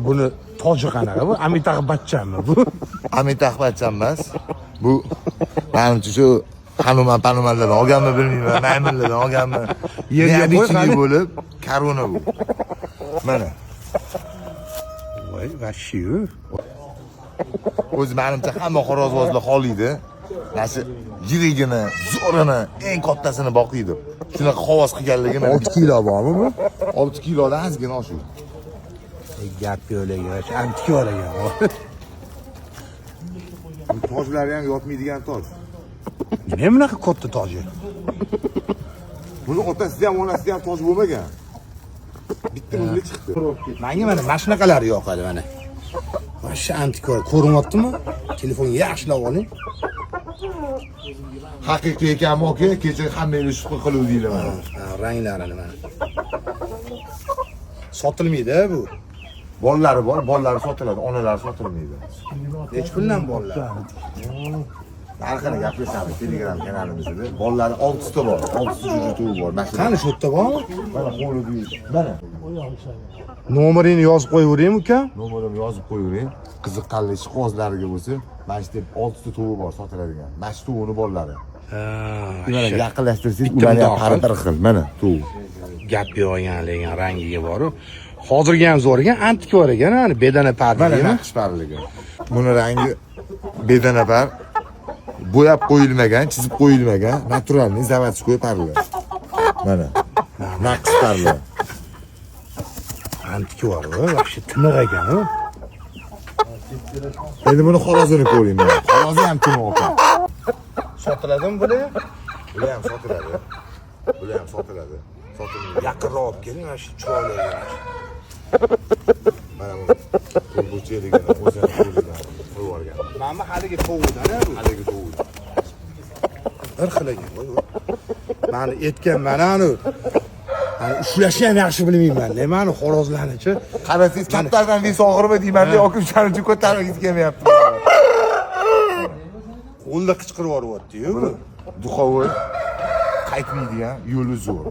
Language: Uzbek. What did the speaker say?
Buni toji qanaqa bu? Amitabh Bachchanmi bu? Amitabh Bachchan emas. Bu menimcha shu Hanuman-panumanlardan olganmi bilmayman, maymunlardan olganmi. Yerga Neobichli bo'lib, korona bu. Mana. Voy, vashiyu. O'zi menimcha hamma xorozvozlar xoliydi. Mana shu yirigini, zo'rini, eng kattasini boqiydi. Shunaqa xavoz qilganligini 6 kilo bormi bu? 6 kilodan ozgina oshu. Gap yo'laga, antik yo'lagan. Bu tojlari ham yotmaydigan toj. Nima bunaqa katta toji? Buni otasida ham onasida ham toj bo'lmagan. Bitta bunga chiqdi. Menga mana mashinaqalar yoqadi mana. Mana shu antik ko'rinyaptimi? Telefonni yaxshilab oling. Haqiqiy ekanmi aka? Kecha hammangiz shubha qiluvdinglar mana. Ranglarini mana. Sotilmaydi bu. Bolalari bor, bolalari sotiladi, onalari sotilmaydi. Nech kundan bolalar? Narxini gaplashamiz Telegram kanalimizda. Bolalari 6 ta bor, 6 juda to'y bor. Qani shu yerda bormi? Mana qo'lida. Mana. Nomerini yozib qo'yaveraymi uka? Nomerimni yozib qo'yavering. Qiziqqanli qog'ozlariga bo'lsa, mana shu 6 ta to'y bor sotiladigan. Mana shu to'yni bolalari. Mana yaqinlashtirsangiz, ularni ham har xil. Mana to'y. Gap yo'g'an lekin rangiga boru. Hozirgi ham zo'r ekan, antik bor ekan, ana bedana parda. Mana naqsh parligi. Buni rangi bedana par. Bo'yab qo'yilmagan, chizib qo'yilmagan, naturalniy zavodskoy parla. Mana. Naqsh parla. Antik bor, yaxshi tiniq ekan. Endi buni xorozini ko'ring mana. Xorozi ham tiniq ekan. Sotiladimi buni? Bular ham sotiladi. Bular ham sotiladi. Sotilmaydi. Yaqinroq olib keling, mana shu chiroyli ekan. Mana bu cheligini o'zini qo'lidan qo'yib olgan. Mana haligi tovudan, bu. Haligi tovuq. Bir xil ekan. Mani etgan mana anu. Hani ushlashni ham yaxshi bilmayman. Nimani xorozlarnichi? Qarasangiz kattalardan vis og'irmi deyman-da, yoki shuning uchun ko'tarib kelmayapti. Qo'lda qichqirib yuboryapti-yu bu. Duxovoy qaytmaydigan yo'li zo'r.